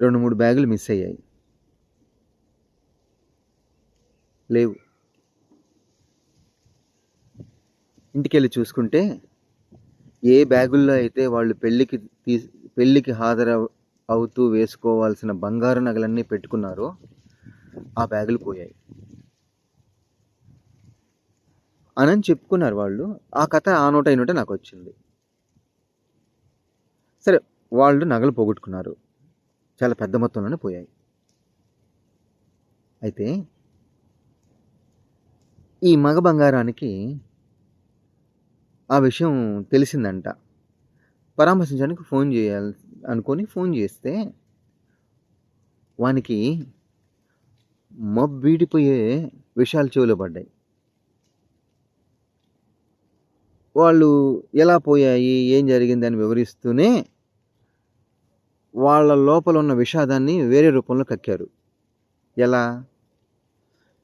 2-3 బ్యాగులు మిస్ అయ్యాయి. లేవు. ఇంటికెళ్ళి చూసుకుంటే ఏ బ్యాగుల్లో అయితే వాళ్ళు పెళ్ళికి అవుతూ వేసుకోవాల్సిన బంగారు నగలన్నీ పెట్టుకున్నారో ఆ బ్యాగులు పోయాయి అని చెప్పుకున్నారు వాళ్ళు. ఆ కథ ఆ నోట ఈ నోట నాకు వచ్చింది. సరే, వాళ్ళు నగలు పోగొట్టుకున్నారు, చాలా పెద్ద మొత్తంలోనే పోయాయి. అయితే ఈ మగ బంగారానికి ఆ విషయం తెలిసిందంట. పరామర్శించడానికి ఫోన్ చేయాలి అనుకొని ఫోన్ చేస్తే వానికి మబ్బీడిపోయే విషయాలు చెవిలో పడ్డాయి. వాళ్ళు ఎలా పోయాయి, ఏం జరిగిందని వివరిస్తూనే వాళ్ళ లోపల ఉన్న విషాదాన్ని వేరే రూపంలో కక్కారు. ఎలా?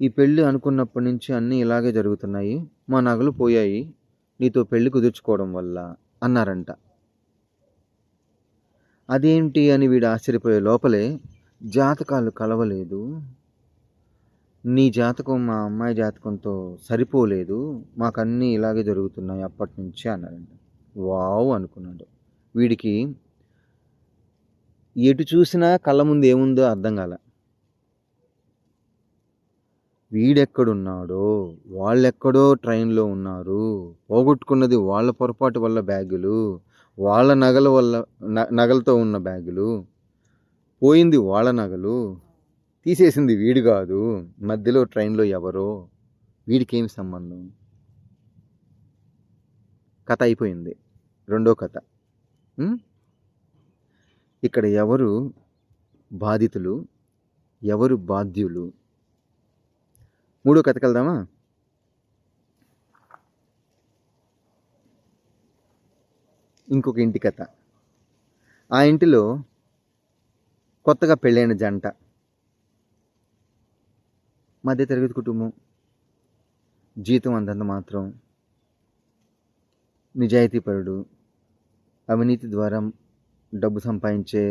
ఈ పెళ్ళి అనుకున్నప్పటి నుంచి అన్నీ ఇలాగే జరుగుతున్నాయి, మా నగలు పోయాయి నీతో పెళ్లి కుదుర్చుకోవడం వల్ల అన్నారంట. అదేంటి అని వీడు ఆశ్చర్యపోయే లోపలే, జాతకాలు కలవలేదు, నీ జాతకం మా అమ్మాయి జాతకంతో సరిపోలేదు, మాకన్నీ ఇలాగే జరుగుతున్నాయి అప్పటి నుంచి అన్నారంట. వావ్ అనుకున్నాడు. వీడికి ఎటు చూసినా కళ్ళ ముందు ఏముందో అర్థం కాల. వీడెక్కడున్నాడో, వాళ్ళెక్కడో ట్రైన్లో ఉన్నారు, పోగొట్టుకున్నది వాళ్ళ పొరపాటు వల్ల బ్యాగులు, వాళ్ళ నగలతో ఉన్న బ్యాగులు, పోయింది వాళ్ళ నగలు, తీసేసింది వీడు కాదు, మధ్యలో ట్రైన్లో ఎవరో, వీడికేం సంబంధం? కథ అయిపోయింది. రెండో కథ. ఇక్కడ ఎవరు బాధితులు, ఎవరు బాధ్యులు? మూడో కథకి వెళ్దామా? ఇంకొక ఇంటి కథ. ఆ ఇంటిలో కొత్తగా పెళ్ళైన జంట, మధ్యతరగతి కుటుంబం, జీతం అంతంత మాత్రం, నిజాయితీపరుడు, అవినీతి ద్వారా డబ్బు సంపాదించే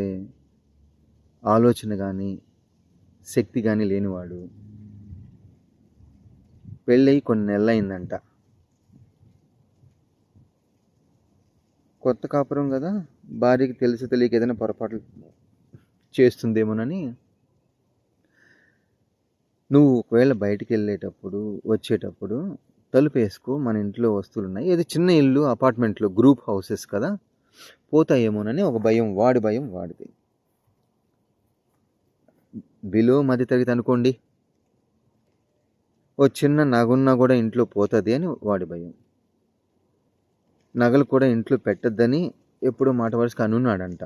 ఆలోచన కానీ శక్తి కానీ లేనివాడు. పెళ్ళై కొన్ని నెలలైందంట. కొత్త కాపురం కదా, భార్యకి తెలిసి తెలియక ఏదైనా పొరపాట్లు చేస్తుందేమోనని, నువ్వు ఒకవేళ బయటికి వెళ్ళేటప్పుడు వచ్చేటప్పుడు తలుపు వేసుకో, మన ఇంట్లో వస్తువులు ఉన్నాయి, ఏదో చిన్న ఇల్లు, అపార్ట్మెంట్లో గ్రూప్ హౌసెస్ కదా, పోతాయేమోనని ఒక భయం, వాడిది. బిలో మధ్యతరగతి అనుకోండి, ఓ చిన్న నగున్నా కూడా ఇంట్లో పోతుంది అని వాడి భయం. నగలు కూడా ఇంట్లో పెట్టద్దని ఎప్పుడో మాట వరుసకు అనున్నాడంట.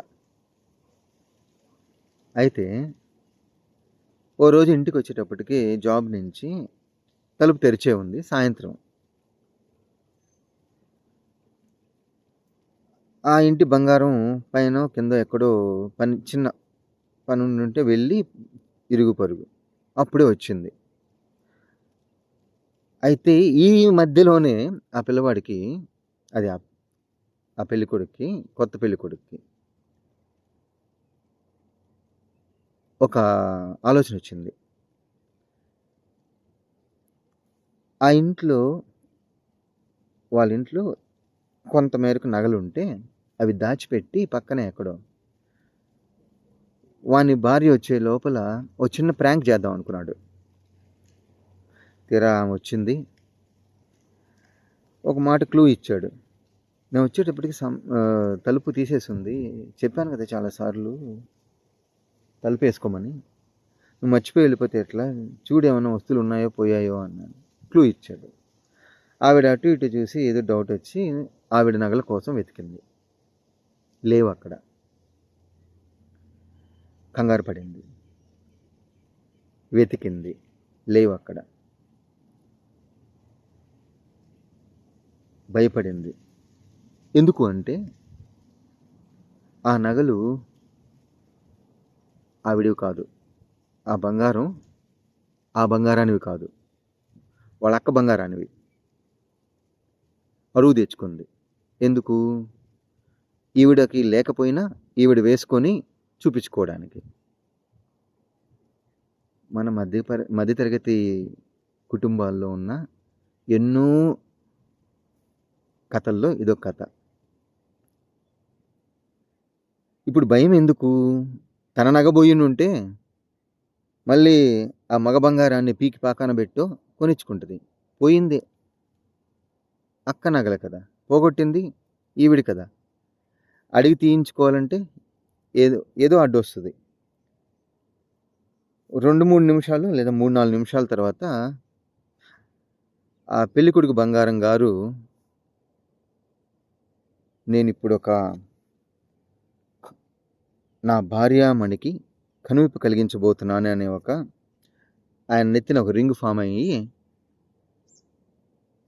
అయితే ఓ రోజు ఇంటికి వచ్చేటప్పటికి జాబ్ నుంచి తలుపు తెరిచే ఉంది. సాయంత్రం ఆ ఇంటి బంగారం పైన కింద ఎక్కడో చిన్న పని ఉంటే వెళ్ళి ఇరుగు పరుగు అప్పుడే వచ్చింది. అయితే ఈ మధ్యలోనే ఆ పిల్లవాడికి, అది ఆ పెళ్ళికొడుక్కి, కొత్త పెళ్ళికొడుక్కి ఒక ఆలోచన వచ్చింది. ఆ ఇంట్లో, వాళ్ళ ఇంట్లో కొంతమేరకు నగలు ఉంటే అవి దాచిపెట్టి పక్కనే ఎక్కడో వాని భార్య వచ్చే లోపల ఒక చిన్న ప్రాంక్ చేద్దాం అనుకున్నాడు. తీరా వచ్చింది, ఒక మాట క్లూ ఇచ్చాడు. నేను వచ్చేటప్పటికి తలుపు తీసేసింది, చెప్పాను కదా చాలాసార్లు తలుపు వేసుకోమని, నువ్వు మర్చిపోయి వెళ్ళిపోతే ఎట్లా, చూడు ఏమైనా వస్తువులు ఉన్నాయో పోయాయో అన్నాను. క్లూ ఇచ్చాడు. ఆవిడ అటు ఇటు చూసి ఏదో డౌట్ వచ్చి ఆవిడ నగల కోసం వెతికింది, లేవు అక్కడ. కంగారు పడింది, వెతికింది, లేవు అక్కడ. భయపడింది. ఎందుకు అంటే ఆ నగలు ఆవిడవి కాదు, ఆ బంగారానివి కాదు, వాళ్ళ అక్క బంగారానివి. అరువు తెచ్చుకుంది. ఎందుకు? ఈవిడకి లేకపోయినా ఈవిడ వేసుకొని చూపించుకోవడానికి. మన మధ్యతరగతి కుటుంబాల్లో ఉన్న ఎన్నో కథల్లో ఇదొక కథ. ఇప్పుడు భయం ఎందుకు? తన నగ బోయునుంటే మళ్ళీ ఆ మగ బంగారాన్ని పీకి పాకాన పెట్టో కొనిచ్చుకుంటుంది. పోయింది అక్క నగలే కదా, పోగొట్టింది ఈవిడి కదా. అడిగి తీయించుకోవాలంటే ఏదో ఏదో అడ్డొస్తుంది. 2-3 నిమిషాలు లేదా 3-4 నిమిషాల తర్వాత ఆ పెళ్ళికొడుకు బంగారం గారు, నేనిప్పుడు నా భార్యామణికి కనువిప్పు కలిగించబోతున్నాను అనే ఆయన నెత్తిన ఒక రింగ్ ఫామ్ అయ్యి,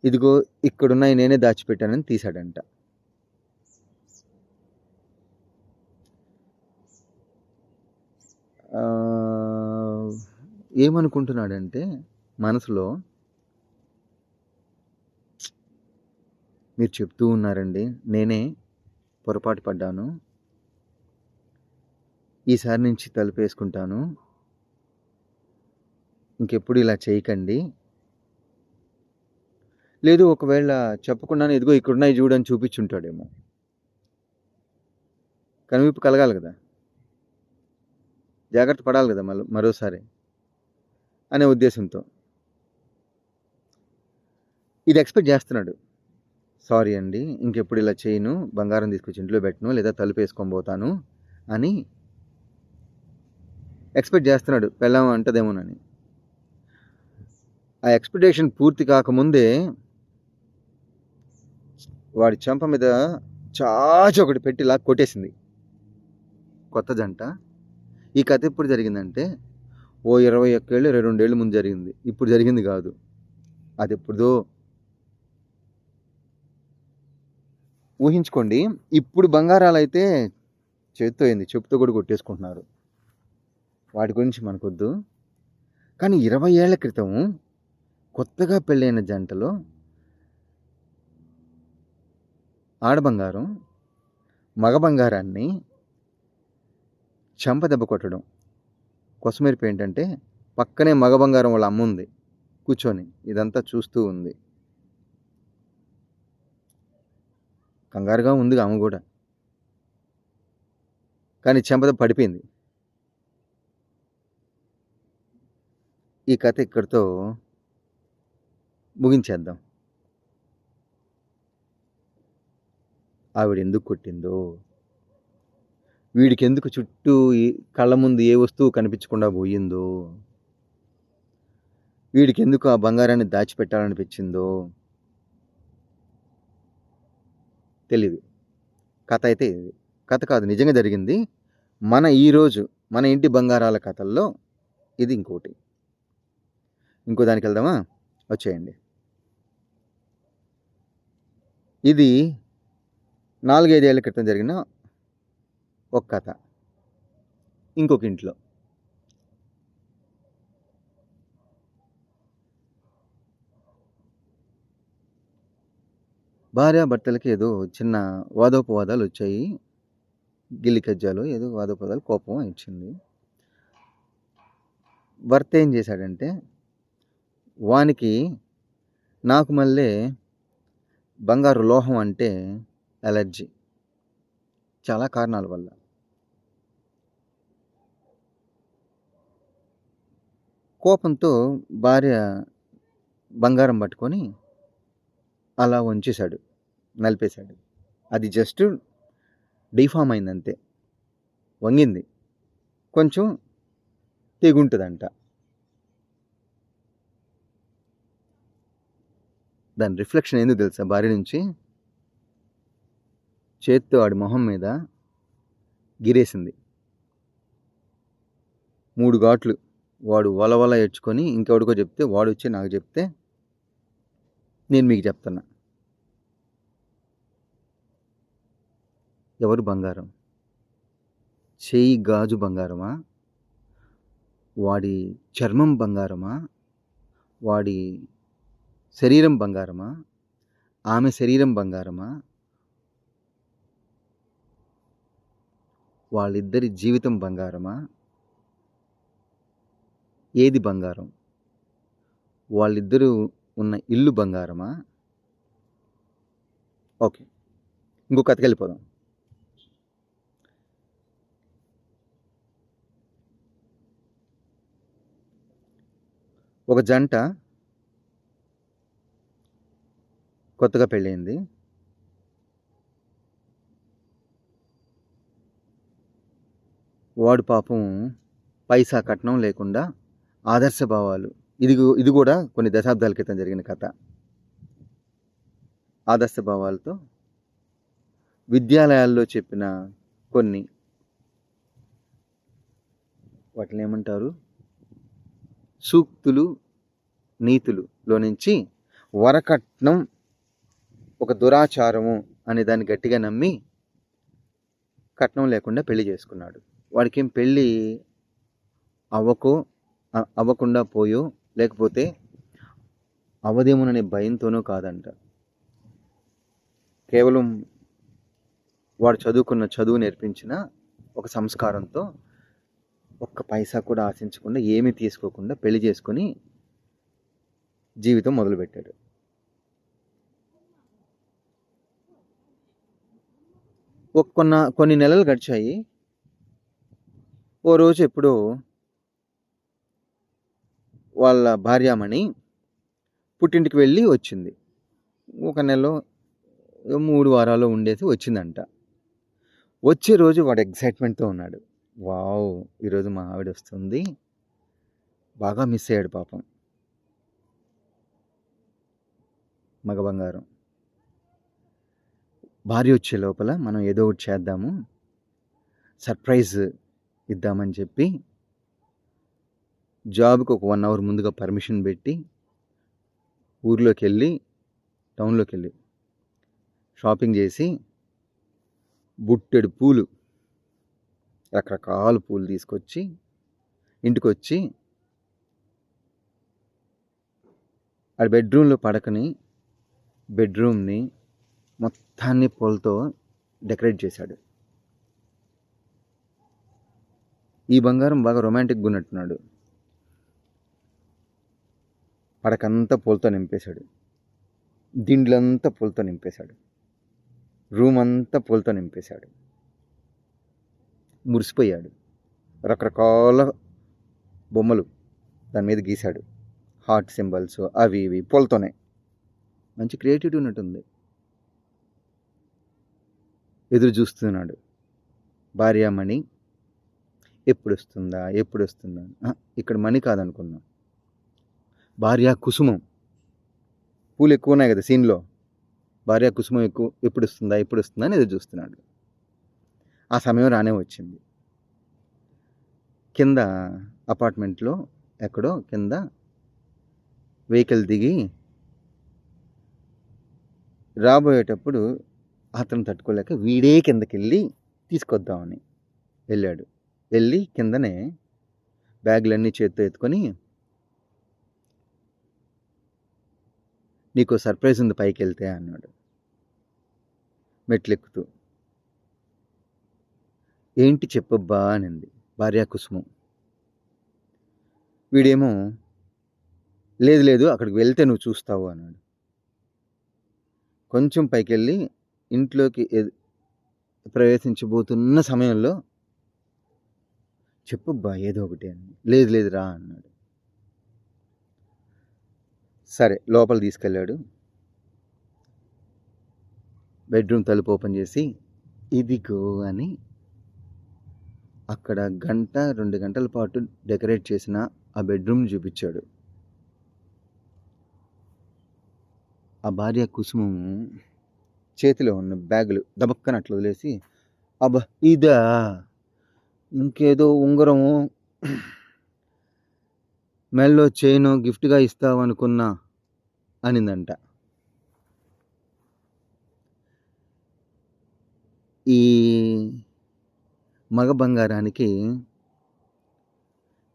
ఇదిగో ఇక్కడున్నాయి నేనే దాచిపెట్టానని తీశాడంట. ఏమనుకుంటున్నాడంటే మనసులో, మీరు చెప్తూ ఉన్నారండి, నేనే పొరపాటు పడ్డాను, ఈసారి నుంచి తలుపేసుకుంటాను, ఇంకెప్పుడు ఇలా చేయకండి. లేదు ఒకవేళ చెప్పకుండానే ఇదిగో ఇక్కడున్నాయి చూడని చూపించుంటాడేమో. కనువిప్పు కలగాలి కదా, జాగ్రత్త పడాలి కదా మరోసారి అనే ఉద్దేశంతో ఇది ఎక్స్పెక్ట్ చేస్తున్నాడు. సారీ అండి, ఇంకెప్పుడు ఇలా చేయను, బంగారం తీసుకొచ్చి ఇంట్లో పెట్టను, లేదా తలుపు వేసుకొని పోతాను అని ఎక్స్పెక్ట్ చేస్తున్నాడు. పెళ్ళాం అంటదేమోనని. ఆ ఎక్స్పెక్టేషన్ పూర్తి కాకముందే వాడి చెంప మీద చాచి ఒకటి పెట్టి ఇలా కొట్టేసింది కొత్త జంట. ఈ కథ ఎప్పుడు జరిగిందంటే 21 ఏళ్ళు 22 ఏళ్ళు ముందు జరిగింది. ఇప్పుడు జరిగింది కాదు. అది ఎప్పుడుదో. ఊహించుకోండి. ఇప్పుడు బంగారాలు అయితే చేత్తో అయింది, చెప్పుతో కూడా కొట్టేసుకుంటున్నారు. వాటి గురించి మనకొద్దు. కానీ 20 ఏళ్ల క్రితం కొత్తగా పెళ్ళైన జంటలో ఆడబంగారం మగ బంగారాన్ని చెంప దెబ్బ కొట్టడం. కొసమెరుపు ఏంటంటే పక్కనే మగ బంగారం వాళ్ళ అమ్మ ఉంది కూర్చొని, ఇదంతా చూస్తూ ఉంది. కంగారుగా ఉంది ఆమె కూడా, కానీ చెంపద పడిపోయింది. ఈ కథ ఇక్కడితో ముగించేద్దాం. ఆవిడ ఎందుకు కొట్టిందో, వీడికి ఎందుకు చుట్టూ కళ్ళ ముందు ఏ వస్తువు కనిపించకుండా పోయిందో, వీడికి ఎందుకు ఆ బంగారాన్ని దాచిపెట్టాలనిపించిందో తెలీదు. కథ అయితే ఇది కథ కాదు, నిజంగా జరిగింది. ఈరోజు మన ఇంటి బంగారాల కథల్లో ఇది ఇంకోటి. ఇంకో దానికి వెళ్దామా? వచ్చేయండి. ఇది 4-5 ఏళ్ల క్రితం జరిగిన ఒక కథ. ఇంకొక ఇంట్లో భార్యాభర్తలకి ఏదో చిన్న వాదోపవాదాలు వచ్చాయి. గిల్లి కజ్జాలు ఏదో వాదోపవాదాలు, కోపం ఇచ్చింది. భర్త ఏం చేశాడంటే, వానికి నాకు మళ్ళీ బంగారు లోహం అంటే అలర్జీ, చాలా కారణాల వల్ల. కోపంతో భార్య బంగారం పట్టుకొని అలా వంచేశాడు, నలిపేశాడు. అది జస్ట్ డిఫామ్ అయిందంతే, వంగింది, కొంచెం తెగుంటుందంట. దాని రిఫ్లెక్షన్ ఎందుకు తెలుసా? భార్య నుంచి చేత్తో ఆడి మొహం మీద గిరేసింది 3 ఘాట్లు. వాడు వలవల ఏడ్చుకొని ఇంకెవడికో చెప్తే, వాడు వచ్చి నాకు చెప్తే నేను మీకు చెప్తున్నా. ఎవరు బంగారం? చేయి గాజు బంగారమా? వాడి చర్మం బంగారమా? వాడి శరీరం బంగారమా? ఆమె శరీరం బంగారమా? వాళ్ళిద్దరి జీవితం బంగారమా? ఏది బంగారం? వాళ్ళిద్దరూ ఉన్న ఇల్లు బంగారమా? ఓకే, ఇంకో కథకెళ్ళిపోదాం. ఒక జంట కొత్తగా పెళ్ళయింది. వాడు పాపం పైసా కట్నం లేకుండా ఆదర్శ భావాలు, ఇది కూడా కొన్ని దశాబ్దాల క్రితం జరిగిన కథ. ఆదర్శ భావాలతో విద్యాలయాల్లో చెప్పిన కొన్ని, వాటిని ఏమంటారు, సూక్తులు, నీతులులో నుంచి వరకట్నం ఒక దురాచారము అనే దాన్ని గట్టిగా నమ్మి కట్నం లేకుండా పెళ్లి చేసుకున్నాడు. వాడికి ఏం పెళ్ళి అవ్వకుండా పోయో లేకపోతే అవదేమోననే భయంతోనో కాదంట. కేవలం వాడు చదువుకున్న చదువు నేర్పించిన ఒక సంస్కారంతో ఒక్క పైసా కూడా ఆశించకుండా ఏమీ తీసుకోకుండా పెళ్లి చేసుకొని జీవితం మొదలుపెట్టాడు. కొన్ని నెలలు గడిచాయి. ఓ రోజు ఎప్పుడో వాళ్ళ భార్యామణి పుట్టింటికి వెళ్ళి వచ్చింది. ఒక నెలలో 3 వారాలు ఉండేసి వచ్చిందంట. వచ్చే రోజు వాడు ఎగ్జైట్మెంట్తో ఉన్నాడు. వావ్, ఈరోజు మా ఆవిడ వస్తుంది. బాగా మిస్ అయ్యాడు పాపం, మగ బంగారం. భార్య వచ్చే లోపల మనం ఏదో ఒకటి చేద్దాము, సర్ప్రైజ్ ఇద్దామని చెప్పి జాబ్కి ఒక 1 అవర్ ముందుగా పర్మిషన్ పెట్టి టౌన్లోకి వెళ్ళి షాపింగ్ చేసి బుట్టెడు పూలు, రకరకాల పూలు తీసుకొచ్చి ఇంటికి వచ్చి ఆ బెడ్రూమ్ని మొత్తాన్ని పూలతో డెకరేట్ చేశాడు. ఈ బంగారం బాగా రొమాంటిక్గా ఉన్నట్టున్నాడు. పడకంతా పూలతో నింపేశాడు, దిండ్లంతా పూలతో నింపేశాడు, రూమ్ అంతా పూలతో నింపేశాడు. మురిసిపోయాడు. రకరకాల బొమ్మలు దాని మీద గీశాడు, హార్ట్ సింబల్స్, అవి ఇవి పూలతోనే. మంచి క్రియేటివిటీ ఉన్నట్టుంది. ఎదురు చూస్తున్నాడు భార్యామణి ఎప్పుడు వస్తుందా. ఇక్కడ మణి కాదనుకున్నాం, భార్యా కుసుమం. పూలు ఎక్కువ ఉన్నాయి కదా సీన్లో, భార్యా కుసుమం ఎప్పుడు వస్తుందా అని ఎదురు చూస్తున్నాడు. ఆ సమయం రానే వచ్చింది. కింద అపార్ట్మెంట్లో ఎక్కడో కింద వెహికల్ దిగి రాబోయేటప్పుడు అతను తట్టుకోలేక వీడే కిందకి వెళ్ళి తీసుకొద్దామని వెళ్ళాడు. వెళ్ళి కిందనే బ్యాగులన్నీ చేత్తో ఎత్తుకొని, నీకు సర్ప్రైజ్ ఉంది పైకి వెళ్తే అన్నాడు మెట్లెక్కుతూ. ఏంటి చెప్పబ్బా అనింది భార్యా కుసుమం. వీడేమో లేదు అక్కడికి వెళ్తే నువ్వు చూస్తావు అన్నాడు. కొంచెం పైకి వెళ్ళి ఇంట్లోకి ప్రవేశించబోతున్న సమయంలో చెప్పబ్బా ఏదో ఒకటి అని. లేదు రా అన్నాడు. సరే లోపల తీసుకెళ్ళాడు. బెడ్రూమ్ తలుపు ఓపెన్ చేసి ఇదిగో అని అక్కడ 1-2 గంటల పాటు డెకరేట్ చేసిన ఆ బెడ్రూమ్ చూపించాడు. ఆ భార్య కుసుమం చేతిలో ఉన్న బ్యాగులు దబక్కన అట్లా వదిలేసి, అబ్బా ఇదా, ఇంకేదో ఉంగరము మెల్లో చైను గిఫ్ట్గా ఇస్తావనుకున్నా అనిందంట. ఈ మగ బంగారానికి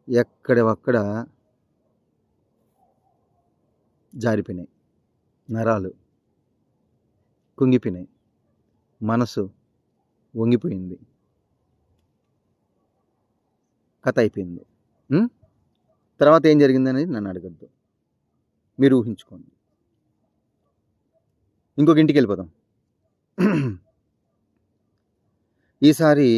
ఎక్కడవక్కడ జారిపోయినాయి, నరాలు కుంగిపోయినాయి, మనసు వంగిపోయింది. కథ అయిపోయింది. తర్వాత ఏం జరిగిందనేది నన్ను అడగద్దు, మీరు ఊహించుకోండి. ఇంకొక ఇంటికి వెళ్ళిపోదాం. ఈసారి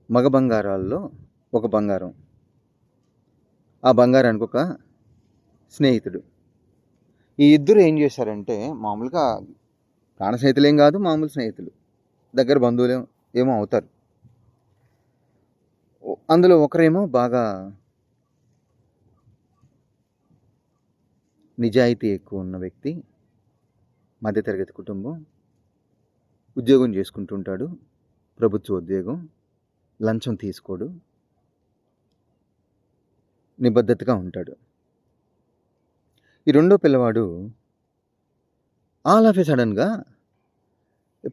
మగ బంగారాల్లో ఒక బంగారం, ఆ బంగారానికి ఒక స్నేహితుడు. ఈ ఇద్దరు ఏం చేశారంటే, మామూలుగా ప్రాణ స్నేహితులు ఏం కాదు, మామూలు స్నేహితులు, దగ్గర బంధువులు ఏమో అవుతారు. అందులో ఒకరేమో బాగా నిజాయితీ ఎక్కువ ఉన్న వ్యక్తి, మధ్యతరగతి కుటుంబం, ఉద్యోగం చేసుకుంటుంటాడు, ప్రభుత్వ ఉద్యోగం, లంచం తీసుకోడు, నిబద్ధతగా ఉంటాడు. ఈ రెండో పిల్లవాడు ఆల్ ఆఫ్ ఏ సడన్గా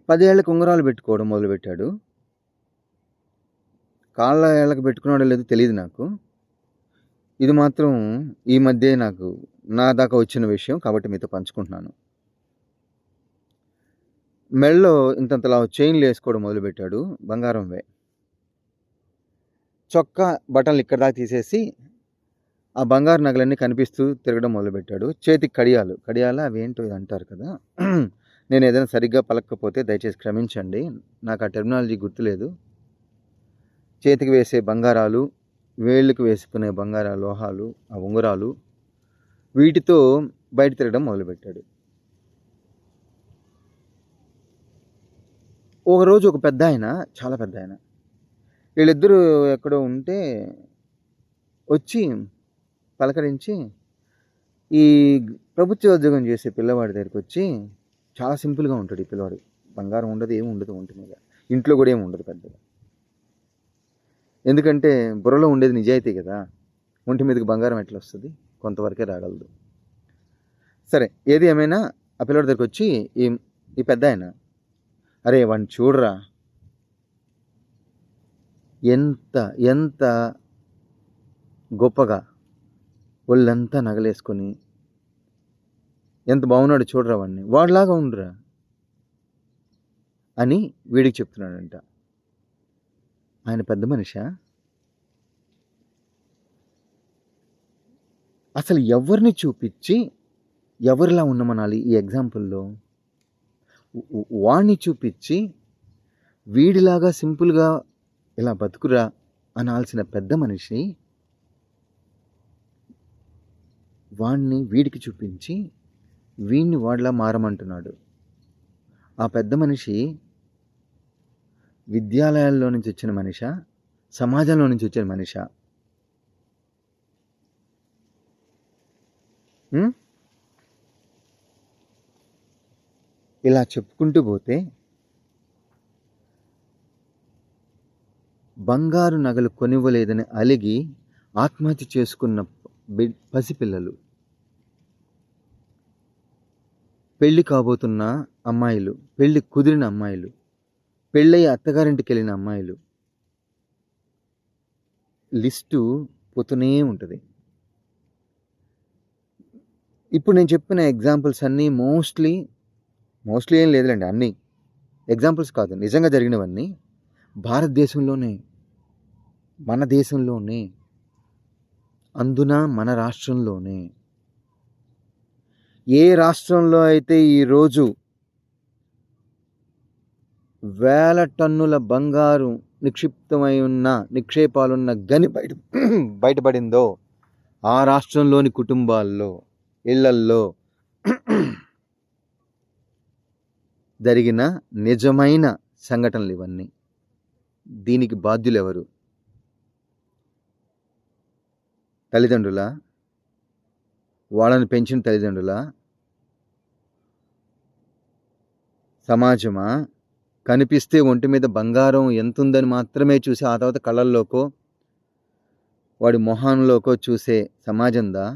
10 ఏళ్ళకి ఉంగరాలు పెట్టుకోవడం మొదలుపెట్టాడు. కాళ్ళ ఏళ్ళకి పెట్టుకున్నాడో లేదో తెలియదు నాకు, ఇది మాత్రం ఈ మధ్య నా దాకా వచ్చిన విషయం కాబట్టి మీతో పంచుకుంటున్నాను. మెడలో ఇంతంతలా చైన్లు వేసుకోవడం మొదలుపెట్టాడు, బంగారంవే. చొక్కా బటన్లు ఇక్కడ దాకా తీసేసి ఆ బంగారు నగలన్నీ కనిపిస్తూ తిరగడం మొదలుపెట్టాడు. చేతికి కడియాలు అవి ఏంటో ఇది అంటారు కదా, నేను ఏదైనా సరిగ్గా పలకపోతే దయచేసి క్షమించండి, నాకు ఆ టెర్మినాలజీ గుర్తులేదు. చేతికి వేసే బంగారాలు, వేళ్ళకి వేసుకునే బంగారాలు, లోహాలు, ఆ ఉంగరాలు, వీటితో బయట తిరగడం మొదలుపెట్టాడు. ఒకరోజు ఒక పెద్ద ఆయన, చాలా పెద్ద ఆయన, వీళ్ళిద్దరూ ఎక్కడో ఉంటే వచ్చి పలకరించి ఈ ప్రభుత్వ ఉద్యోగం చేసే పిల్లవాడి దగ్గరికి వచ్చి, చాలా సింపుల్గా ఉంటాడు ఈ పిల్లవాడు, బంగారం ఉండదు, ఏమి ఉండదు ఒంటి మీద, ఇంట్లో కూడా ఏమి ఉండదు పెద్దగా, ఎందుకంటే బుర్రలో ఉండేది నిజాయితీ కదా, ఒంటి మీదకి బంగారం ఎట్లా వస్తుంది, కొంతవరకే రాగలదు. సరే, ఏది ఏమైనా ఆ పిల్లవాడి దగ్గరికి వచ్చి ఈ పెద్ద ఆయన, అరే వాడిని చూడరా, ఎంత ఎంత గొప్పగా ఒళ్ళంతా నగలేసుకొని ఎంత బాగున్నాడు చూడరా, వాడిని వాడిలాగా ఉండరా అని వీడికి చెప్తున్నాడంట. ఆయన పెద్ద మనిషా? అసలు ఎవరిని చూపించి ఎవరిలా ఉండమనాలి ఈ ఎగ్జాంపుల్లో? వాడిని చూపించి వీడిలాగా సింపుల్గా ఇలా బతుకురా అనాల్సిన పెద్ద మనిషి వాణ్ణి వీడికి చూపించి వీడిని వాడిలా మారమంటున్నాడు. ఆ పెద్ద మనిషి విద్యాలయాల్లో నుంచి వచ్చిన మనిషా, సమాజంలో నుంచి వచ్చిన మనిషా? ఇలా చెప్పుకుంటూ పోతే బంగారు నగలు కొనివ్వలేదని అలిగి ఆత్మహత్య చేసుకున్న పసిపిల్లలు, పెళ్లి కాబోతున్న అమ్మాయిలు, పెళ్లి కుదిరిన అమ్మాయిలు, పెళ్ళయి అత్తగారింటికి వెళ్ళిన అమ్మాయిలు, లిస్టు పోతూనే ఉంటుంది. ఇప్పుడు నేను చెప్పిన ఎగ్జాంపుల్స్ అన్నీ మోస్ట్లీ ఏం లేదులేండి, అన్నీ ఎగ్జాంపుల్స్ కాదు, నిజంగా జరిగినవన్నీ భారతదేశంలోనే, మన దేశంలోనే, అందున మన రాష్ట్రంలోనే. ఏ రాష్ట్రంలో అయితే ఈరోజు వేల టన్నుల బంగారు నిక్షిప్తమై ఉన్న నిక్షేపాలున్న గని బయటపడిందో ఆ రాష్ట్రంలోని కుటుంబాల్లో, ఇళ్లల్లో జరిగిన నిజమైన సంఘటనలు ఇవన్నీ. దీనికి బాధ్యులు ఎవరు? తల్లిదండ్రులా? వాళ్ళని పెంచిన తల్లిదండ్రులా? సమాజమా? కనిపిస్తే ఒంటి మీద బంగారం ఎంతుందని మాత్రమే చూసి ఆ తర్వాత కళ్ళల్లోకో వాడి మొహంలోకో చూసే సమాజందా?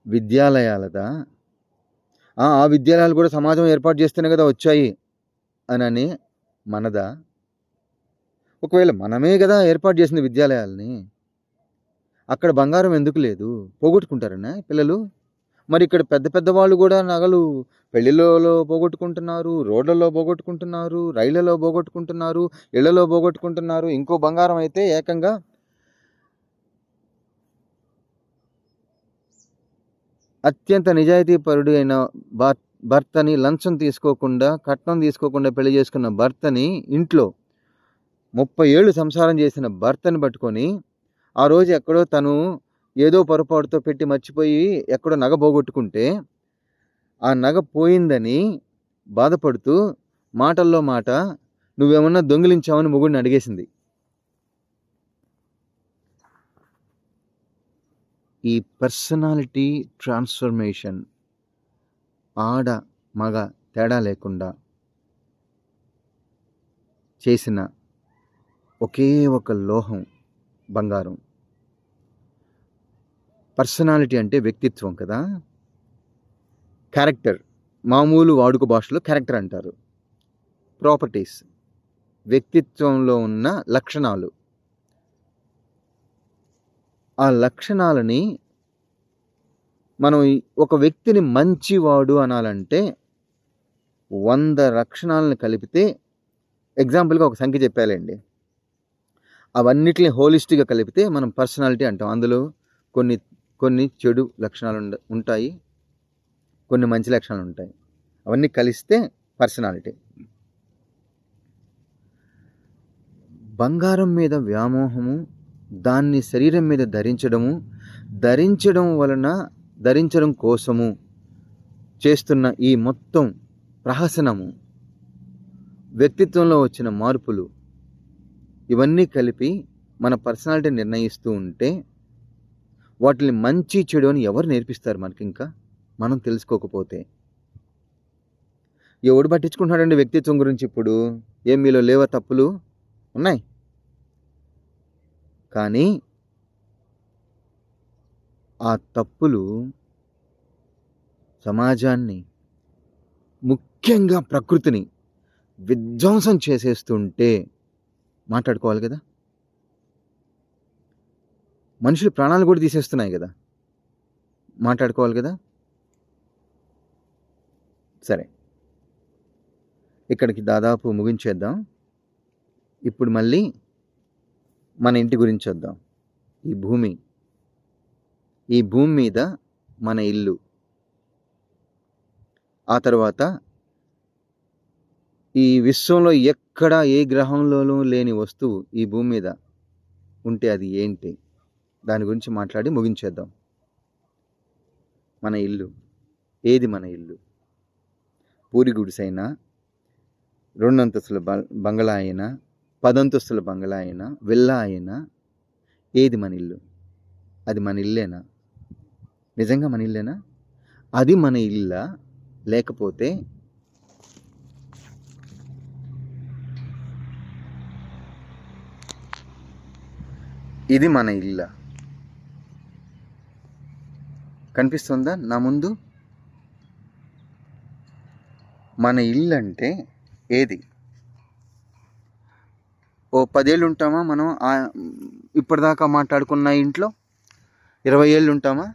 విద్యాలయాలదా? ఆ విద్యాలయాలు కూడా సమాజం ఏర్పాటు చేస్తేనే కదా వచ్చాయి అని మనదా? ఒకవేళ మనమే కదా ఏర్పాటు చేసింది విద్యాలయాల్ని, అక్కడ బంగారం ఎందుకు లేదు? పోగొట్టుకుంటారనా పిల్లలు? మరి ఇక్కడ పెద్ద పెద్ద వాళ్ళు కూడా నగలు పెళ్లిలలో పోగొట్టుకుంటున్నారు, రోడ్లలో పోగొట్టుకుంటున్నారు, రైళ్లలో పోగొట్టుకుంటున్నారు, ఇళ్లలో పోగొట్టుకుంటున్నారు. ఇంకో బంగారం అయితే ఏకంగా అత్యంత నిజాయితీపరుడు అయిన భర్తని లంచం తీసుకోకుండా, కట్నం తీసుకోకుండా పెళ్లి చేసుకున్న భర్తని, ఇంట్లో 30 ఏళ్ళు సంసారం చేసిన భర్తని పట్టుకొని, ఆ రోజు ఎక్కడో తను ఏదో పొరపాటుతో పెట్టి మర్చిపోయి ఎక్కడో నగ పోగొట్టుకుంటే, ఆ నగ పోయిందని బాధపడుతూ మాటల్లో మాట నువ్వేమన్నా దొంగిలించావని మొగుడిని అడిగేసింది. ఈ పర్సనాలిటీ ట్రాన్స్ఫర్మేషన్ ఆడ మగ తేడా లేకుండా చేసిన ఒకే ఒక లోహం బంగారం. పర్సనాలిటీ అంటే వ్యక్తిత్వం కదా. క్యారెక్టర్ మామూలు వాడుక భాషలో క్యారెక్టర్ అంటారు. ప్రాపర్టీస్ వ్యక్తిత్వంలో ఉన్న లక్షణాలు. ఆ లక్షణాలని మనం ఒక వ్యక్తిని మంచివాడు అనాలంటే 100 లక్షణాలను కలిపితే, ఎగ్జాంపుల్గా ఒక సంఖ్య చెప్పాలండి, అవన్నిటిని హోలిస్టిక్గా కలిపితే మనం పర్సనాలిటీ అంటాం. అందులో కొన్ని చెడు లక్షణాలు ఉంటాయి, కొన్ని మంచి లక్షణాలు ఉంటాయి. అవన్నీ కలిస్తే పర్సనాలిటీ. బంగారం మీద వ్యామోహము, దాన్ని శరీరం మీద ధరించడం కోసము చేస్తున్న ఈ మొత్తం ప్రహసనము, వ్యక్తిత్వంలో వచ్చిన మార్పులు, ఇవన్నీ కలిపి మన పర్సనాలిటీ నిర్ణయిస్తూ ఉంటే, వాటిని మంచి చెడు అని ఎవరు నేర్పిస్తారు మనకి? ఇంకా మనం తెలుసుకోకపోతే ఎవడు పట్టించుకుంటున్నాడండి వ్యక్తిత్వం గురించి? ఇప్పుడు ఏం మీలో లేవా తప్పులు? ఉన్నాయి. కానీ ఆ తప్పులు సమాజాన్ని, ముఖ్యంగా ప్రకృతిని విధ్వంసం చేసేస్తుంటే మాట్లాడుకోవాలి కదా. మనుషులు ప్రాణాలు కూడా తీసేస్తున్నాయి కదా, మాట్లాడుకోవాలి కదా. సరే, ఇక్కడికి దాదాపు ముగించేద్దాం. ఇప్పుడు మళ్ళీ మన ఇంటి గురించి వద్దాం. ఈ భూమి మీద మన ఇల్లు, ఆ తర్వాత ఈ విశ్వంలో ఎక్కడ ఏ గ్రహంలోనూ లేని వస్తువు ఈ భూమి మీద ఉంటే అది ఏంటి? దాని గురించి మాట్లాడి ముగించేద్దాం. మన ఇల్లు ఏది? మన ఇల్లు పూరి గుడిసైనా, 2 అంతస్తుల బంగళా అయినా, 10 అంతస్తుల బంగళా అయినా, విల్లా అయినా, ఏది మన ఇల్లు? అది మన ఇల్లేనా? నిజంగా మన ఇల్లేనా? అది మన ఇల్లా? లేకపోతే ఇది మన ఇల్లా? కనిపిస్తుందా నా ముందు? మన ఇల్లు అంటే ఏది? ఓ 10 ఏళ్ళు ఉంటామా మనం ఇప్పటిదాకా మాట్లాడుకున్న ఇంట్లో? 20 ఏళ్ళు ఉంటామా?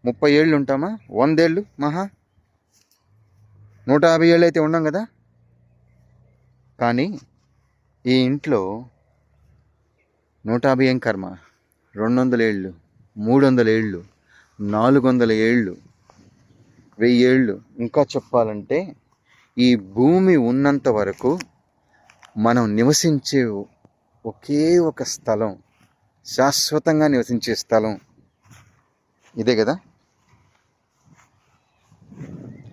30 ఏళ్ళు ఉంటామా? 100 ఏళ్ళు మహా? 150 ఏళ్ళు అయితే ఉండం కదా. కానీ ఈ ఇంట్లో 150 ఏం కర్మ, 200 ఏళ్ళు, 300 ఏళ్ళు, 400 ఏళ్ళు, 1000 ఏళ్ళు, ఇంకా చెప్పాలంటే ఈ భూమి ఉన్నంత వరకు మనం నివసించే ఒకే ఒక స్థలం, శాశ్వతంగా నివసించే స్థలం ఇదే కదా.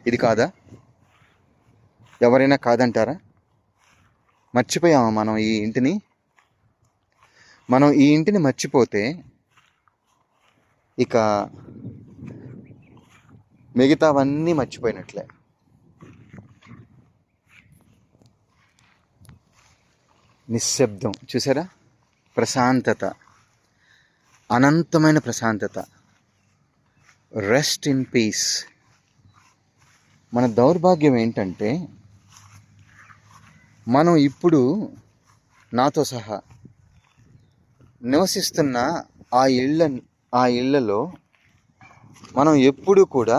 ఇది కాదా? ఎవరైనా కాదంటారా? మర్చిపోయామా మనం ఈ ఇంటిని? మనం ఈ ఇంటిని మర్చిపోతే ఇక మిగతావన్నీ మర్చిపోయినట్లే. నిశ్శబ్దం చూసారా? ప్రశాంతత, అనంతమైన ప్రశాంతత, రెస్ట్ ఇన్ పీస్. మన దౌర్భాగ్యం ఏంటంటే, మనం ఇప్పుడు నాతో సహా నివసిస్తున్న ఆ ఇళ్లలో మనం ఎప్పుడు కూడా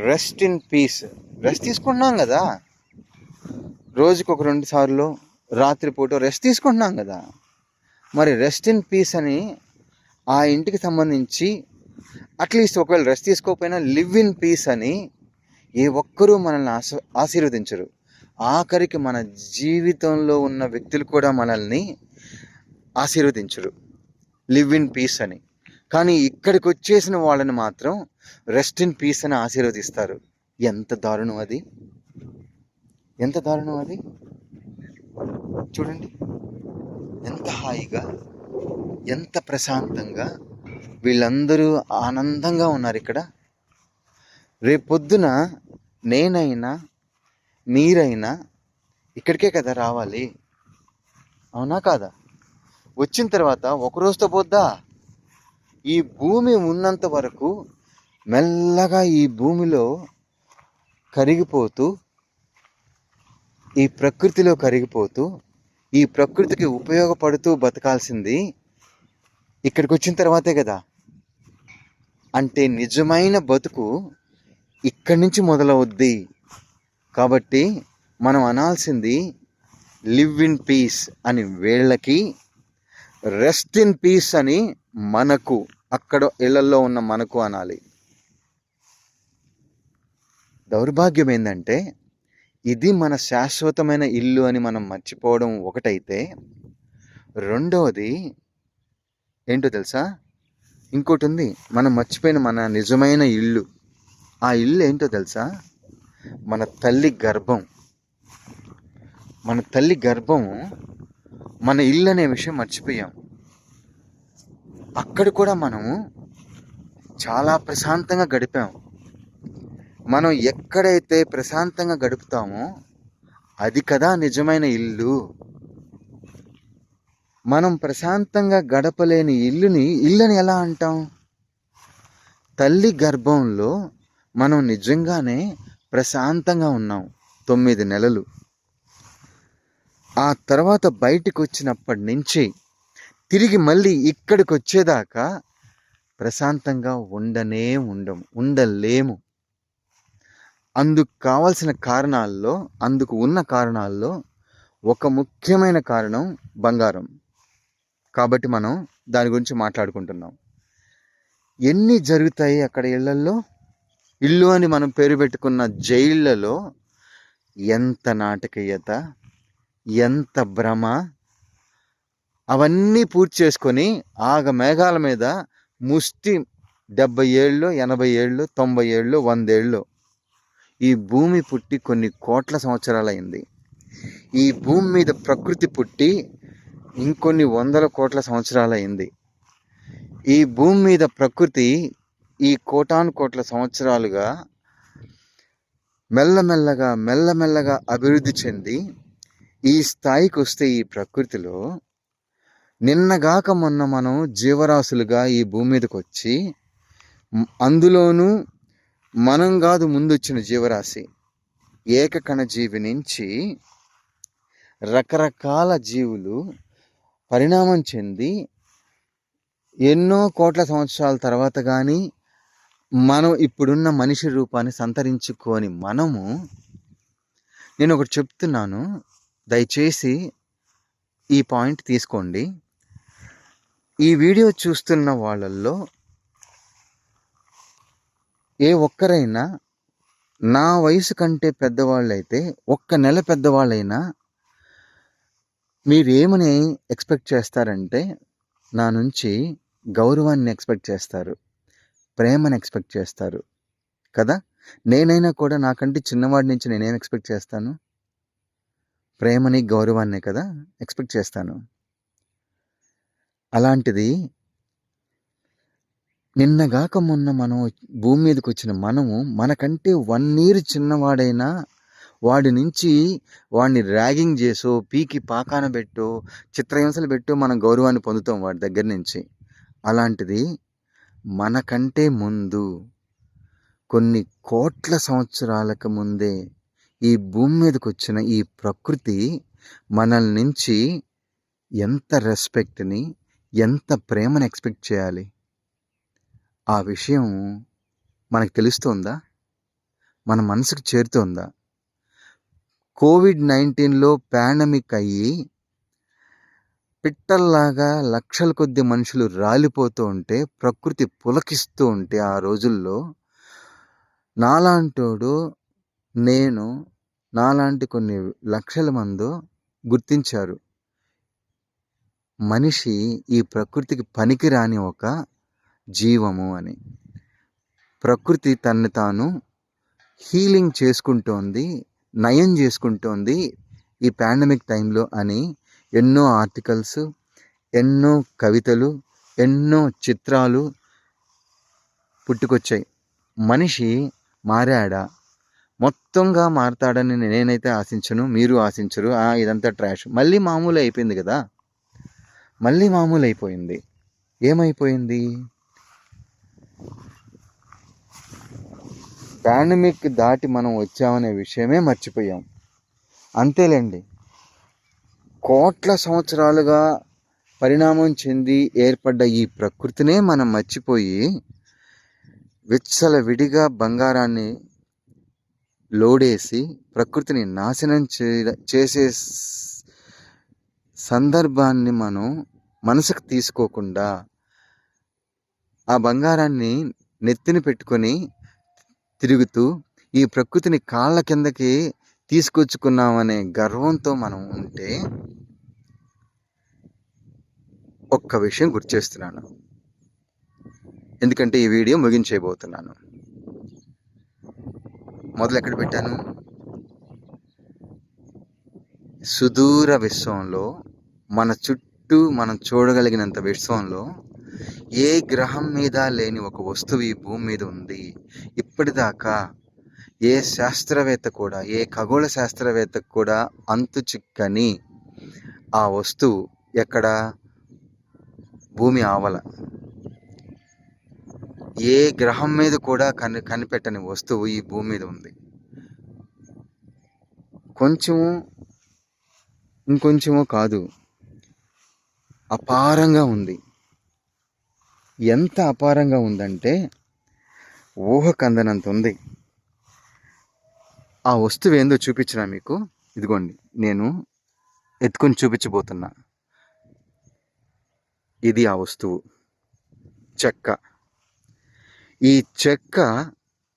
రెస్ట్ ఇన్ పీస్. రెస్ట్ తీసుకుంటున్నాం కదా, రోజుకి ఒక 2 సార్లు రాత్రిపూట రెస్ట్ తీసుకుంటున్నాం కదా. మరి రెస్ట్ ఇన్ పీస్ అని ఆ ఇంటికి సంబంధించి అట్లీస్ట్ ఒకవేళ రెస్ట్ తీసుకోకపోయినా లివ్ ఇన్ పీస్ అని ఏ ఒక్కరూ మనల్ని ఆశీర్వదించరు. ఆఖరికి మన జీవితంలో ఉన్న వ్యక్తులు కూడా మనల్ని ఆశీర్వదించరు లివ్ ఇన్ పీస్ అని. కానీ ఇక్కడికి వచ్చేసిన వాళ్ళని మాత్రం రెస్ట్ ఇన్ పీస్ అని ఆశీర్వదిస్తారు. ఎంత దారుణం అది, ఎంత దారుణం అది. చూడండి ఎంత హాయిగా, ఎంత ప్రశాంతంగా వీళ్ళందరూ ఆనందంగా ఉన్నారు ఇక్కడ. రేపొద్దున నేనైనా మీరైనా ఇక్కడికే కదా రావాలి, అవునా కాదా? వచ్చిన తర్వాత ఒక రోజుతో పోద్దా? ఈ భూమి ఉన్నంత వరకు మెల్లగా ఈ భూమిలో కరిగిపోతూ, ఈ ప్రకృతిలో కరిగిపోతూ, ఈ ప్రకృతికి ఉపయోగపడుతూ బతకాల్సింది ఇక్కడికి వచ్చిన తర్వాతే కదా. అంటే నిజమైన బతుకు ఇక్కడి నుంచి మొదలవుద్ది. కాబట్టి మనం అనాల్సింది లివ్ ఇన్ పీస్ అని వీళ్ళకి, రెస్ట్ ఇన్ పీస్ అని మనకు, అక్కడ ఇళ్లలో ఉన్న మనకు అనాలి. దౌర్భాగ్యం ఏంటంటే ఇది మన శాశ్వతమైన ఇల్లు అని మనం మర్చిపోవడం ఒకటైతే, రెండవది ఏంటో తెలుసా? ఇంకోటి ఉంది, మనం మర్చిపోయిన మన నిజమైన ఇల్లు. ఆ ఇల్లు ఏంటో తెలుసా? మన తల్లి గర్భం. మన తల్లి గర్భం మన ఇల్లు అనే విషయం మర్చిపోయాం. అక్కడ కూడా మనము చాలా ప్రశాంతంగా గడిపాం. మనం ఎక్కడైతే ప్రశాంతంగా గడుపుతామో అది కదా నిజమైన ఇల్లు. మనం ప్రశాంతంగా గడపలేని ఇల్లుని ఎలా అంటాం? తల్లి గర్భంలో మనం నిజంగానే ప్రశాంతంగా ఉన్నాం 9 నెలలు. ఆ తర్వాత బయటికి వచ్చినప్పటి నుంచి తిరిగి మళ్ళీ ఇక్కడికి వచ్చేదాకా ప్రశాంతంగా ఉండలేము. అందుకు కావాల్సిన కారణాల్లో, అందుకు ఉన్న కారణాల్లో ఒక ముఖ్యమైన కారణం బంగారం. కాబట్టి మనం దాని గురించి మాట్లాడుకుంటున్నాం. ఎన్ని జరుగుతాయి అక్కడ ఇళ్లల్లో? ఇల్లు అని మనం పేరు పెట్టుకున్న జైళ్ళలో ఎంత నాటకీయత, ఎంత భ్రమ. అవన్నీ పూర్తి చేసుకొని మేఘాల మీద ముష్టి 70 ఏళ్ళు, 80 ఏళ్ళు, 90 ఏళ్ళు, 100 ఏళ్ళు ఈ భూమి పుట్టి కొన్ని కోట్ల సంవత్సరాలైంది. ఈ భూమి మీద ప్రకృతి పుట్టి ఇంకొన్ని 100 కోట్ల సంవత్సరాలైంది. ఈ భూమి మీద ప్రకృతి ఈ కోటాను కోట్ల సంవత్సరాలుగా మెల్లమెల్లగా అభివృద్ధి చెంది ఈ స్థాయికి వస్తే, ఈ ప్రకృతిలో నిన్నగాక మొన్న మనం జీవరాశులుగా ఈ భూమి మీదకి వచ్చి, అందులోనూ మనం కాదు ముందొచ్చిన జీవరాశి, ఏకకణజీవి నుంచి రకరకాల జీవులు పరిణామం చెంది ఎన్నో కోట్ల సంవత్సరాల తర్వాత కానీ మనం ఇప్పుడున్న మనిషి రూపాన్ని సంతరించుకొని నేను ఒకటి చెప్తున్నాను, దయచేసి ఈ పాయింట్ తీసుకోండి. ఈ వీడియో చూస్తున్న వాళ్ళల్లో ఏ ఒక్కరైనా నా వయసు కంటే పెద్దవాళ్ళైతే, 1 నెల పెద్దవాళ్ళైనా మీరేమని ఎక్స్పెక్ట్ చేస్తారంటే, నా నుంచి గౌరవాన్ని ఎక్స్పెక్ట్ చేస్తారు, ప్రేమను ఎక్స్పెక్ట్ చేస్తారు కదా. నేనైనా కూడా నాకంటే చిన్నవాడి నుంచి నేనేం ఎక్స్పెక్ట్ చేస్తాను? ప్రేమని, గౌరవాన్ని కదా ఎక్స్పెక్ట్ చేస్తాను. అలాంటిది నిన్నగాక మొన్న మనం భూమి మీదకి వచ్చిన మనకంటే 1 year చిన్నవాడైనా వాడిని ర్యాగింగ్ చేసో, పీకి పాకాన పెట్టో, చిత్రహింసలు పెట్టో మనం గౌరవాన్ని పొందుతాం వాడి దగ్గర నుంచి. అలాంటిది మనకంటే ముందు కొన్ని కోట్ల సంవత్సరాలకు ముందే ఈ భూమి మీదకి వచ్చిన ఈ ప్రకృతి మనల్ నుంచి ఎంత రెస్పెక్ట్ని, ఎంత ప్రేమను ఎక్స్పెక్ట్ చేయాలి? ఆ విషయం మనకు తెలుస్తుందా? మన మనసుకు చేరుతోందా? కోవిడ్-19లో పాండమిక్ అయ్యి పిట్టల్లాగా లక్షల కొద్దీ మనుషులు రాలిపోతూ ఉంటే, ప్రకృతి పులకిస్తూ ఉంటే ఆ రోజుల్లో నాలాంటోడు, నేను, నాలాంటి కొన్ని లక్షల మందో గుర్తించారు. మనిషి ఈ ప్రకృతికి పనికిరాని ఒక జీవము అని. ప్రకృతి తనని తాను హీలింగ్ చేసుకుంటోంది, నయం చేసుకుంటోంది ఈ పాండమిక్ టైంలో అని ఎన్నో ఆర్టికల్స్, ఎన్నో కవితలు, ఎన్నో చిత్రాలు పుట్టుకొచ్చాయి. మనిషి మారాడా? మొత్తంగా మారతాడని నేనైతే ఆశించను, మీరు ఆశించరు. ఇదంతా ట్రాష్. మళ్ళీ మామూలు అయిపోయింది కదా. మళ్ళీ మామూలు అయిపోయింది. ఏమైపోయింది? పాండమిక్ దాటి మనం వచ్చామనే విషయమే మర్చిపోయాం. అంతేలేండి, కోట్ల సంవత్సరాలుగా పరిణామం చెంది ఏర్పడ్డ ఈ ప్రకృతినే మనం మర్చిపోయి విచ్చలవిడిగా బంగారాన్ని లోడేసి ప్రకృతిని నాశనం చేసే సందర్భాన్ని మనం మనసుకు తీసుకోకుండా ఆ బంగారాన్ని నెత్తిన పెట్టుకొని తిరుగుతూ ఈ ప్రకృతిని కాళ్ళ కిందకి తీసుకొచ్చుకున్నామనే గర్వంతో మనం ఉంటే ఒక్క విషయం గుర్తు చేస్తున్నాను, ఎందుకంటే ఈ వీడియో ముగించేయబోతున్నాను. మొదలు ఎక్కడ పెట్టాను? సుదూర విశ్వంలో, మన చుట్టూ మనం చూడగలిగినంత విశ్వంలో ఏ గ్రహం మీద లేని ఒక వస్తువు ఈ భూమి మీద ఉంది. ఇప్పటిదాకా ఏ శాస్త్రవేత్త కూడా, ఏ ఖగోళ శాస్త్రవేత్తకు కూడా అంతు చిక్కని ఆ వస్తువు ఎక్కడ? భూమి ఆవల. ఏ గ్రహం మీద కూడా కనిపెట్టని వస్తువు ఈ భూమి మీద ఉంది. కొంచెము ఇంకొంచెమో కాదు, అపారంగా ఉంది. ఎంత అపారంగా ఉందంటే ఊహకందనంత ఉంది. ఆ వస్తువు ఏందో చూపించినా మీకు. ఇదిగోండి, నేను ఎత్తుకొని చూపించబోతున్నా. ఇది ఆ వస్తువు, చెక్క. ఈ చెక్క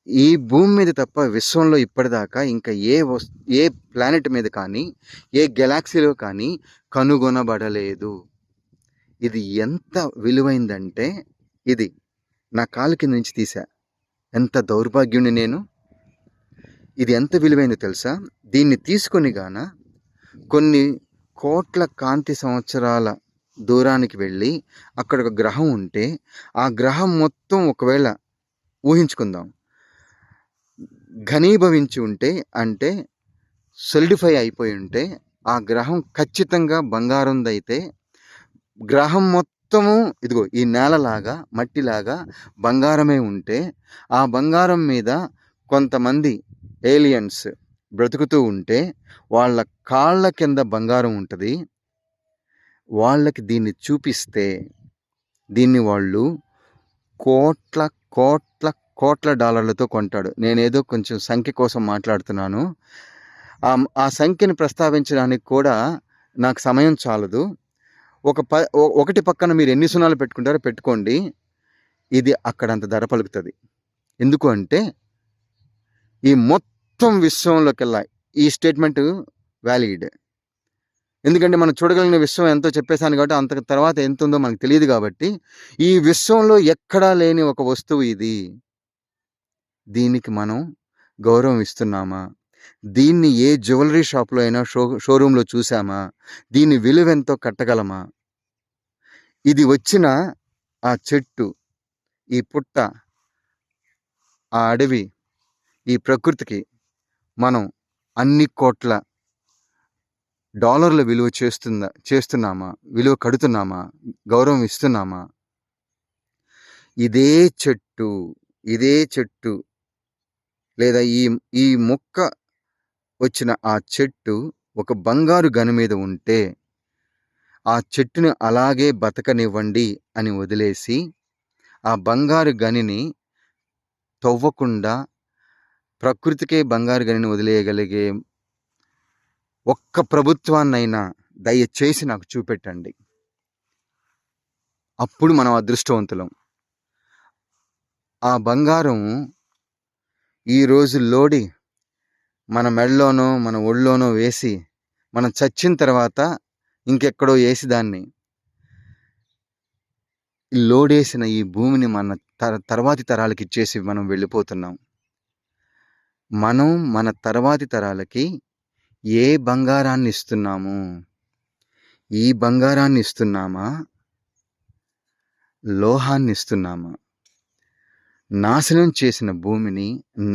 ఈ భూమి మీద తప్ప విశ్వంలో ఇప్పటిదాకా ఇంకా ఏ ప్లానెట్ మీద కానీ, ఏ గెలాక్సీలో కానీ కనుగొనబడలేదు. ఇది ఎంత విలువైందంటే, ఇది నా కాలు కింద నుంచి తీసా. ఎంత దౌర్భాగ్యుని నేను. ఇది ఎంత విలువైందో తెలుసా? దీన్ని తీసుకొని గాన కొన్ని కోట్ల కాంతి సంవత్సరాల దూరానికి వెళ్ళి అక్కడ ఒక గ్రహం ఉంటే, ఆ గ్రహం మొత్తం ఒకవేళ ఊహించుకుందాం ఘనీభవించి ఉంటే, అంటే సొలిడిఫై అయిపోయి ఉంటే, ఆ గ్రహం ఖచ్చితంగా బంగారందైతే గ్రహం మొత్తము ఇదిగో ఈ నేలలాగా, మట్టిలాగా బంగారమే ఉంటే, ఆ బంగారం మీద కొంతమంది ఏలియన్స్ బ్రతుకుతూ ఉంటే వాళ్ళ కాళ్ళ కింద బంగారం ఉంటుంది. వాళ్ళకి దీన్ని చూపిస్తే దీన్ని వాళ్ళు కోట్ల కోట్ల కోట్ల డాలర్లతో కొంటాడు. నేనేదో కొంచెం సంఖ్య కోసం మాట్లాడుతున్నాను. ఆ సంఖ్యను ప్రస్తావించడానికి కూడా నాకు సమయం చాలదు. ఒకటి పక్కన మీరు ఎన్ని సున్నాలు పెట్టుకుంటారో పెట్టుకోండి, ఇది అక్కడంత ధర పలుకుతుంది. ఎందుకు అంటే ఈ మొత్తం విశ్వంలోకెల్లా ఈ స్టేట్మెంట్ వ్యాలిడ్. ఎందుకంటే మనం చూడగలిగిన విశ్వం ఎంతో చెప్పేశాను కాబట్టి, అంత తర్వాత ఎంత ఉందో మనకు తెలియదు కాబట్టి, ఈ విశ్వంలో ఎక్కడా లేని ఒక వస్తువు ఇది. దీనికి మనం గౌరవం ఇస్తున్నామా? దీన్ని ఏ జ్యువెలరీ షాప్లో అయినా షోరూంలో చూసామా? దీని విలువెంతో కట్టగలమా? ఇది వచ్చిన ఆ చెట్టు, ఈ పుట్ట, ఆ అడవి, ఈ ప్రకృతికి మనం అన్ని కోట్ల డాలర్ల విలువ చేస్తున్నామా? విలువ కడుతున్నామా? గౌరవం ఇస్తున్నామా? ఇదే చెట్టు లేదా ఈ మొక్క వచ్చిన ఆ చెట్టు ఒక బంగారు గని మీద ఉంటే, ఆ చెట్టుని అలాగే బతకనివ్వండి అని వదిలేసి, ఆ బంగారు గనిని తవ్వకుండా ప్రకృతికే బంగారు గనిని వదిలేయగలిగే ఒక్క ప్రభుత్వాన్నైనా దయచేసి నాకు చూపెట్టండి. అప్పుడు మనం అదృష్టవంతులం. ఆ బంగారం ఈరోజు లోడి మన మెడలోనో మన ఒళ్ళోనో వేసి మనం చచ్చిన తర్వాత ఇంకెక్కడో వేసి దాన్ని లోడేసిన ఈ భూమిని మన తర్వాతి తరాలకి ఇచ్చేసి మనం వెళ్ళిపోతున్నాం. మనం మన తర్వాతి తరాలకి ఏ బంగారాన్ని ఇస్తున్నాము? ఈ బంగారాన్ని ఇస్తున్నామా? లోహాన్ని ఇస్తున్నామా? నాశనం చేసిన భూమిని,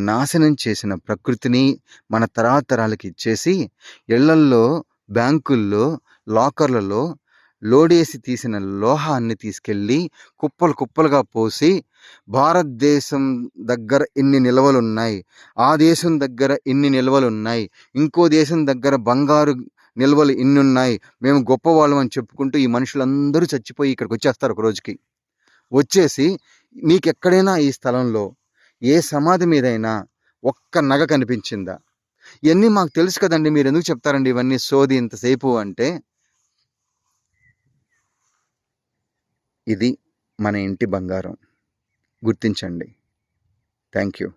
నాశనం చేసిన ప్రకృతిని మన తర్వాత తరాలకి ఇచ్చేసి ఇళ్లల్లో, బ్యాంకుల్లో, లాకర్లలో లోడేసి తీసిన లోహాన్ని తీసుకెళ్ళి కుప్పలు కుప్పలుగా పోసి భారతదేశం దగ్గర ఇన్ని నిల్వలున్నాయి, ఆ దేశం దగ్గర ఇన్ని నిల్వలున్నాయి, ఇంకో దేశం దగ్గర బంగారు నిల్వలు ఇన్నున్నాయి, మేము గొప్పవాళ్ళం అని చెప్పుకుంటూ ఈ మనుషులందరూ చచ్చిపోయి ఇక్కడికి వచ్చేస్తారు ఒక రోజుకి. వచ్చేసి మీకెక్కడైనా ఈ స్థలంలో ఏ సమాధి మీదైనా ఒక్క నగ కనిపించిందా? ఇవన్నీ మాకు తెలుసు కదండి, మీరు ఎందుకు చెప్తారండి ఇవన్నీ సోది ఇంతసేపు అంటే? ఇది మన ఇంటి బంగారం, గుర్తించండి. Thank you.